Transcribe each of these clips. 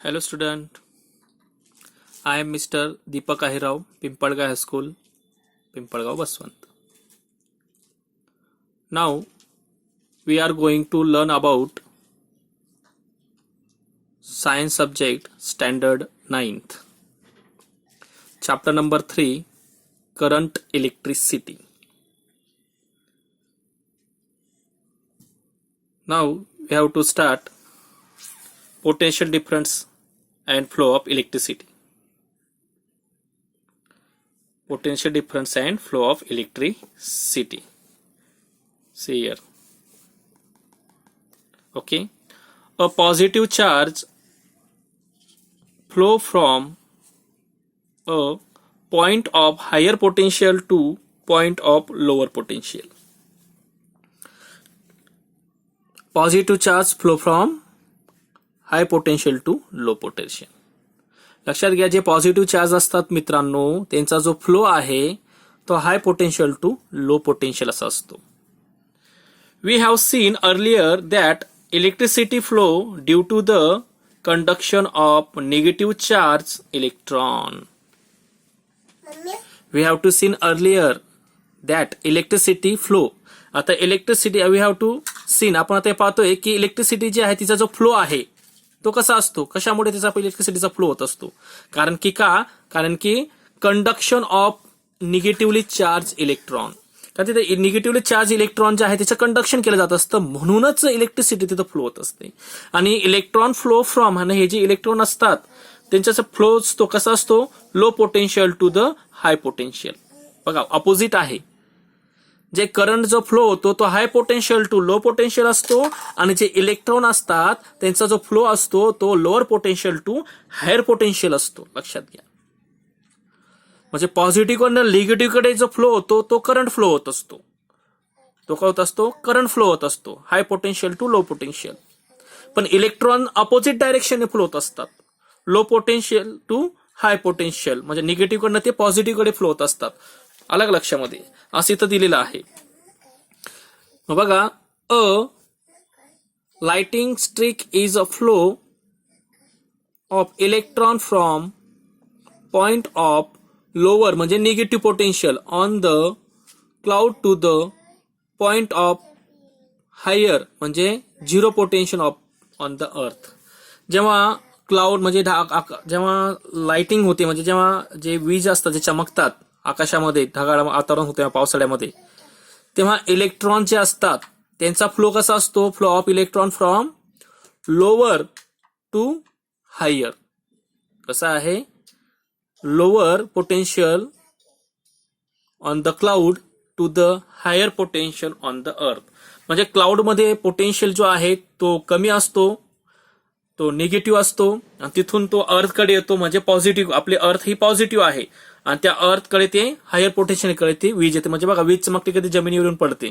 Hello student, I am Mr. Deepak Ahirao, Pimpalgaon High School, Pimpalgaon Baswant. Now we are going to learn about science subject standard 9th. Chapter number 3, current electricity. Now we have to start potential difference and flow of electricity. Potential difference and flow of electricity. See here. Okay. A positive charge flow from a point of higher potential to point of lower potential. Positive charge flow from high potential to low potential. लक्षात घ्या, जे positive charge असतात मित्रांनो त्यांचा जो flow आहे तो high potential to low potential असा असतो. We have seen earlier that electricity flow due to the conduction of negative charge electron. We have to seen earlier that electricity flow. आता electricity we have to seen आपण आता पाहतोय की electricity जी आहे तिचा जो फ्लो आहे तो कसा असतो, कशामुळे त्याचा इलेक्ट्रिसिटीचा फ्लो होत असतो. कारण की conduction of negatively charge electron. कारण तिथे निगेटिव्हली चार्ज इलेक्ट्रॉन जे आहे त्याचं कंडक्शन केलं जात असतं, म्हणूनच इलेक्ट्रिसिटी तिथं फ्लो होत असते. आणि इलेक्ट्रॉन फ्लो फ्रॉम आणि हे जे इलेक्ट्रॉन असतात त्यांचा फ्लो तो कसा असतो, low potential to the high potential. बघा अपोजिट आहे. जे करंट जो फ्लो होतो तो high potential to low potential असतो आणि जे इलेक्ट्रॉन असतात त्यांचा जो फ्लो असतो तो lower potential to higher potential असतो. लक्षात घ्या. म्हणजे पॉझिटिव्ह कडनं निगेटिव्ह कडे जो फ्लो होतो तो करंट फ्लो होत असतो. तो काय होत असतो, करंट फ्लो होत असतो, high potential to low potential. पण इलेक्ट्रॉन अपोजिट डायरेक्शनने फ्लो होत असतात, low potential to high potential. म्हणजे निगेटिव्ह कडनं ते पॉझिटिव्ह कडे फ्लो होत असतात. अलग लक्षामध्ये असं इथं दिलेलं आहे. मग बघा, a lighting strike is a flow of electron from point of lower म्हणजे negative potential on the cloud to the point of higher म्हणजे zero potential of on the earth. जेव्हा क्लाउड म्हणजे जेव्हा लाइटिंग होते म्हणजे जेव्हा जे वीज असतात जे चमकतात आकाशामध्ये, ढगाळ वातावरण होते पावसाळ्यामध्ये, तेव्हा इलेक्ट्रॉन जे असतात त्यांचा फ्लो कसा असतो, flow of electron from lower to higher. कसा आहे, lower potential on the cloud to the higher potential on the earth. म्हणजे क्लाउडमध्ये पोटेन्शियल जो आहे तो कमी असतो, तो निगेटिव्ह असतो आणि तिथून तो अर्थकडे येतो म्हणजे पॉझिटिव्ह. आपली अर्थ ही पॉझिटिव्ह आहे आणि त्या अर्थकडे ते हायर पोटेन्शियलकडे ती वीज येते. म्हणजे बघा वीज चमकते कधी जमिनीवरून पडते.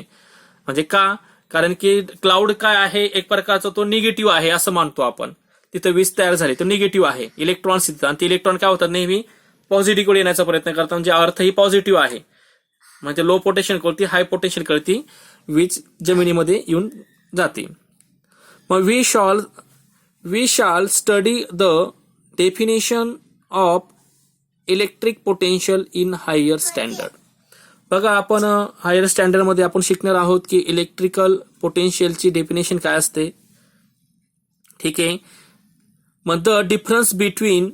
म्हणजे का, कारण की क्लाउड काय आहे, एक प्रकारचा तो निगेटिव्ह आहे असं मानतो आपण. तिथं वीज तयार झाली तो निगेटिव्ह आहे, इलेक्ट्रॉन्स येतात आणि ते इलेक्ट्रॉन काय होतात नेहमी पॉझिटिव्हकडे येण्याचा प्रयत्न करतात. म्हणजे अर्थ ही पॉझिटिव्ह आहे म्हणजे लो पोटेन्शियल करते, हाय पोटेन्शियल करते, वीज जमिनीमध्ये येऊन जाते. मग we shall study the definition of electric potential in higher standard. बघा आपण हायर स्टँडर्ड मध्ये आपण शिकणार आहोत की इलेक्ट्रिकल पोटेन्शियलची डेफिनेशन काय असते. ठीक आहे. मग the difference between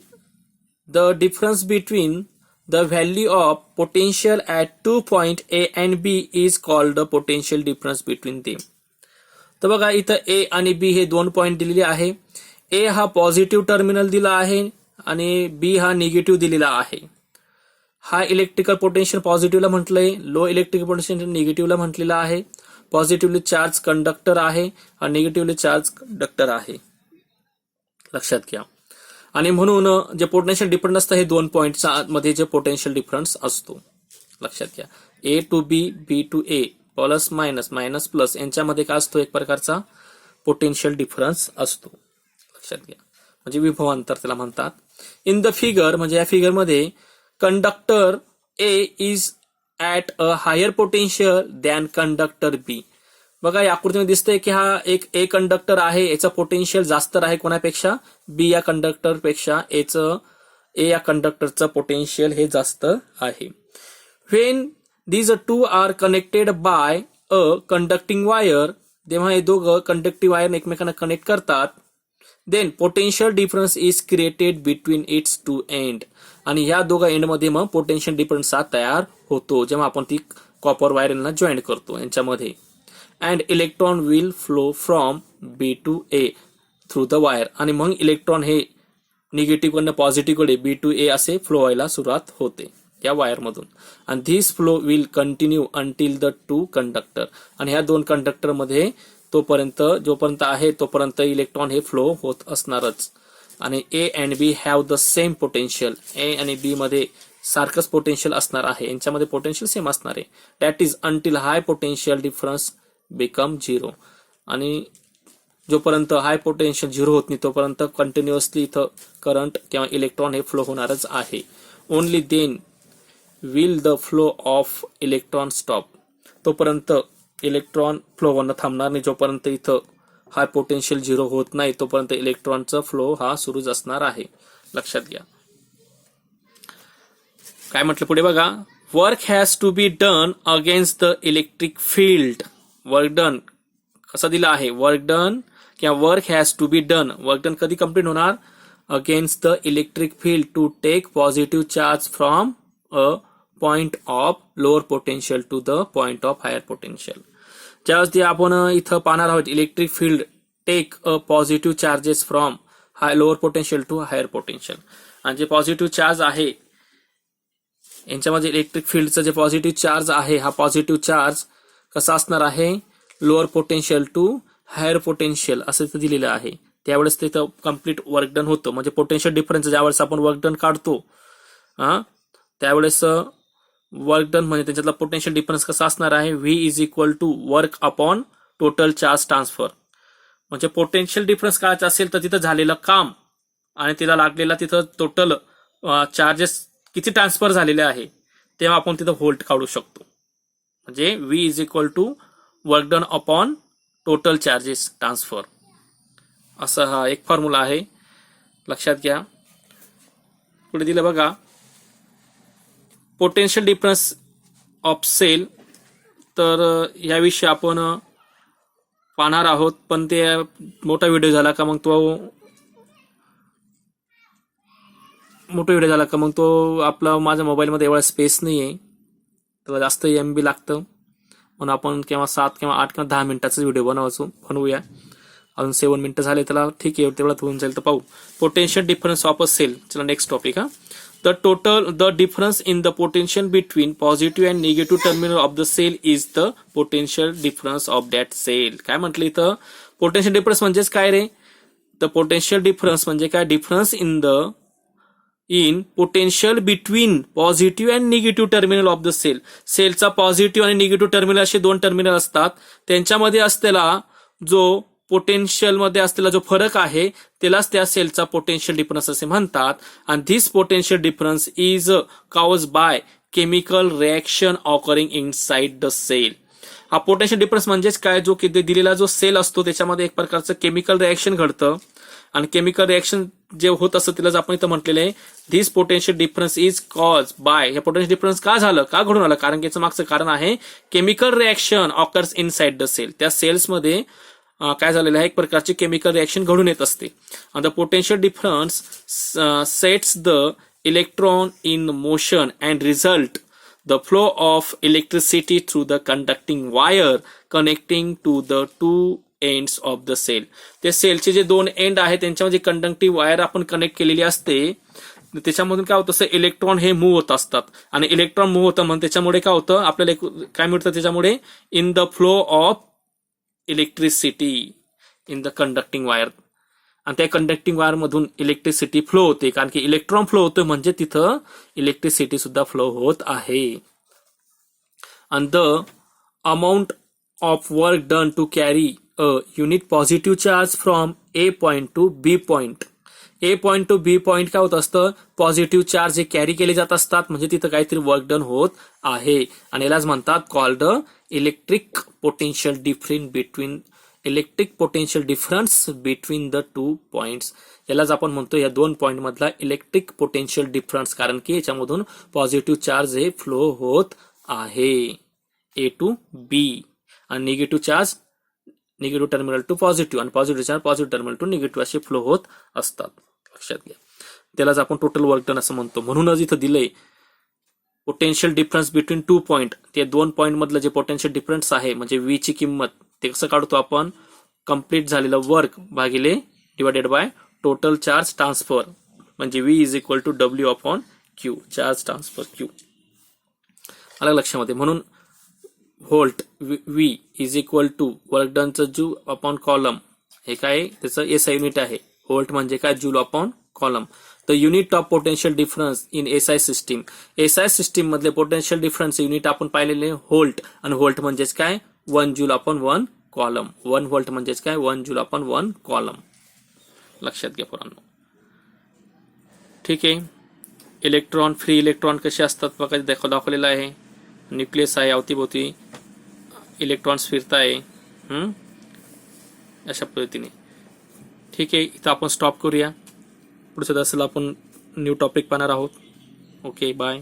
the value of potential at 2 point A and B is called the potential difference between them. तर बघा इथं ए आणि बी हे 2 पॉइंट दिलेले आहे. ए हा पॉझिटिव्ह टर्मिनल दिला आहे आणि बी हा निगेटिव्ह दिलेला आहे. हा इलेक्ट्रिकल पोटेन्शियल पॉझिटिव्हला म्हटलंय, लो इलेक्ट्रिकल पोटेन्शियल निगेटिव्हला म्हटलेला आहे. पॉझिटिव्हली चार्ज कंडक्टर आहे आणि निगेटिव्हली चार्ज कंडक्टर आहे. लक्षात घ्या. आणि म्हणून जे पोटेन्शियल डिफरन्स असतं हे 2 पॉइंटच्या मध्ये जे पोटेन्शियल डिफरन्स असतो. लक्षात घ्या. A to B, B to A, plus minus, minus plus यांच्यामध्ये काय असतो, एक प्रकारचा पोटेन्शियल डिफरन्स असतो. लक्षात घ्या. म्हणजे विभवांतर त्याला म्हणतात. इन द फिगर म्हणजे या फिगर मध्ये conductor A is at a higher potential than conductor B. बघा या आकृतीमध्ये दिसतंय की हा एक ए कंडक्टर आहे, याचा पोटेन्शियल जास्त आहे कोणापेक्षा, बी या कंडक्टर पेक्षा ए या कंडक्टरचं पोटेन्शियल हे जास्त आहे. When these two are connected by a conducting wire, जेव्हा हे दोघं कंडक्टिव्ह वायर एकमेकांना कनेक्ट करतात, then potential difference is created between its two end, आणि ह्या दोघा एंड मध्ये मग पोटेन्शियल डिफरन्स तयार होतो जेव्हा आपण ती कॉपर वायरला जॉईन करतो यांच्यामध्ये. And electron will flow from B to A through the wire, आणि मग इलेक्ट्रॉन हे निगेटिव्ह कडनं पॉझिटिव्ह कडे बी टू ए असे फ्लो व्हायला सुरुवात होते या वायर मधून. आणि this flow will continue until the two conductor, आणि ह्या दोन कंडक्टर मध्ये जोपर्यंत आहे तोपर्यंत इलेक्ट्रॉन हे फ्लो होत असणारच. आणि A and B have the same potential, A आणि बी मध्ये सारखंच पोटेन्शियल असणार आहे, यांच्यामध्ये पोटेन्शियल सेम असणार आहे. That is until high potential difference become zero, आणि जोपर्यंत हाय पोटेन्शियल झिरो होत नाही तोपर्यंत कंटिन्युअसली इथं करंट किंवा इलेक्ट्रॉन हे फ्लो होणारच आहे. Only then will the flow of electron stop, तोपर्यंत इलेक्ट्रॉन फ्लो होणं थांबणार नाही. जोपर्यंत इथं हाय पोटेन्शियल झिरो होत नाही तोपर्यंत इलेक्ट्रॉनचा फ्लो हा सुरूच असणार आहे, लक्षात घ्या. काय म्हटलं पुढे बघा, work has to be done against the electric field. Work done कसं दिलं आहे, वर्क डन किंवा work has to be done, work done कधी कंप्लीट होणार, against the electric field to take positive charge from a point of lower potential to the point of higher potential. ज्यावेळेस आपण इथं पाहणार आहोत electric field take a positive charges from lower potential to higher potential, आणि जे positive charge आहे यांच्यामध्ये electric फील्डचं जे पॉझिटिव्ह चार्ज आहे हा पॉझिटिव्ह चार्ज कसा असणार आहे, lower potential to higher potential असं इथं दिलेलं आहे. त्यावेळेस तिथं कम्प्लीट वर्क डन होतं. म्हणजे पोटेन्शियल डिफरन्स ज्यावेळेस आपण वर्क डन काढतो त्यावेळेस वर्क डन म्हणजे त्याच्यातला पोटेन्शियल डिफरन्स कसा असणार आहे, V is equal to work upon total charge transfer. म्हणजे पोटेन्शियल डिफरन्स काढायचा असेल तर तिथं झालेलं काम आणि तिला लागलेला तिथं टोटल चार्जेस किती ट्रान्सफर झालेले आहे तेव्हा आपण तिथं व्होल्ट काढू शकतो. म्हणजे V is equal to work done upon total charges transfer, असा हा एक फॉर्म्युला आहे, लक्षात घ्या. पुढे दिलं बघा, पोटेन्शियल डिफरन्स ऑफ सेल, तर याविषयी आपण पाहणार आहोत, पण ते मोठा व्हिडिओ झाला का मग तो आपला माझ्या मोबाईलमध्ये एवढा स्पेस नाही आहे, त्याला जास्त MB लागतं, म्हणून आपण केव्हा 7 किंवा 8 किंवा 10 मिनिटाचा व्हिडिओ बनवूया. अजून 7 मिनिटं झाले त्याला, ठीक आहे तेवढा होऊन जाईल तर पाहू. Potential difference of a cell, चला नेक्स्ट टॉपिक हा. The difference in the potential between positive and negative terminal of the cell is the potential difference of that cell. काय म्हटलं इथं, पोटेन्शियल डिफरन्स म्हणजेच काय रे, द पोटेन्शियल डिफरन्स म्हणजे काय, difference in potential between positive and negative terminal of the cell. सेलचा positive आणि negative terminal असे दोन टर्मिनल असतात, त्यांच्यामध्ये असलेला जो पोटेन्शियल मध्ये असलेला जो फरक आहे त्यालाच त्या सेलचा पोटेन्शियल डिफरन्स असे म्हणतात. आणि this potential difference is caused by chemical reaction occurring inside the cell. हा पोटेन्शियल डिफरन्स म्हणजेच काय, जो की दिलेला जो सेल असतो त्याच्यामध्ये एक प्रकारचं केमिकल रिएक्शन घडतं, आणि केमिकल रिएक्शन जे होत असतं त्यालाच आपण इथं म्हटलेलं आहे this potential difference is cause by. हे पोटेन्शियल डिफरन्स का झालं, का घडून आलं, कारण की याचं मागचं कारण आहे chemical reaction occurs inside the cell. त्या सेल्समध्ये काय झालेलं आहे, एक प्रकारची केमिकल रिएक्शन घडून येत असते. The potential difference sets the electron in motion and result the flow of electricity through the conducting wire connecting to the two ends of the cell. ते सेलचे जे दोन एंड आहेत त्यांच्यामध्ये कंडक्टिव्ह वायर आपण कनेक्ट केलेली असते, त्याच्यामधून काय होतं, इलेक्ट्रॉन हे मूव्ह होत असतात, आणि इलेक्ट्रॉन मूव्ह होतं म्हणून त्याच्यामुळे काय होतं, आपल्याला काय मिळतं त्याच्यामुळे, in the flow of electricity in the conducting wire. आणि त्या कंडक्टिंग वायर मधून इलेक्ट्रिसिटी फ्लो होते, कारण की इलेक्ट्रॉन फ्लो होतो म्हणजे तिथं इलेक्ट्रिसिटी सुद्धा फ्लो होत आहे. आणि the amount of work done to carry a unit positive charge from A point to B point. A point to B point काय होत असतं, पॉझिटिव्ह चार्ज हे कॅरी केले जात असतात, म्हणजे तिथं काहीतरी वर्क डन होत आहे, आणि यालाच म्हणतात called electric potential difference between the two points. यालाच आपण म्हणतो या दोन पॉइंट मधला इलेक्ट्रिक पोटेन्शियल डिफरन्स, कारण की याच्यामधून पॉझिटिव्ह चार्ज हे फ्लो होत आहे ए टू बी आणि negative charge negative terminal to positive आणि positive charge positive terminal to negative असे फ्लो होत असतात. लक्षात घ्या. त्यालाच आपण टोटल वर्क डन असं म्हणतो. म्हणूनच इथं दिलंय potential difference between two point. ते दोन पॉइंट मधलं जे पोटेन्शियल डिफरन्स आहे म्हणजे व्ही ची किंमत ते कसं काढतो आपण, कंप्लीट झालेलं वर्क भागिले divided by total charge transfer म्हणजे V is equal to W upon Q, charge transfer Q. अलग लक्षामध्ये. म्हणून volt V is equal to work डनचं जूल अपॉन कॉलम. हे काय त्याचं एसआय युनिट आहे. व्होल्ट म्हणजे काय, joule upon coulomb. The unit of potential difference in SI system. SI system मधले पोटेन्शियल डिफरन्स युनिट आपण पाहिलेले व्होल्ट, आणि व्होल्ट म्हणजेच काय 1 जूल अपॉन 1 कॉलम. 1 व्होल्ट म्हणजेच काय 1 जूल अपॉन 1 कॉलम. लक्षात घ्या पोरांनो. ठीक आहे. इलेक्ट्रॉन फ्री इलेक्ट्रॉन कसे असतात बघा दाखवलेलं आहे. न्यूक्लियस आहे, अवतीभोवती इलेक्ट्रॉन्स फिरताय अशा पद्धतीने. ठीक आहे. इथं आपण स्टॉप करूया. पुढच्या तासाला आपण न्यू टॉपिक पाहणार आहोत. Okay bye.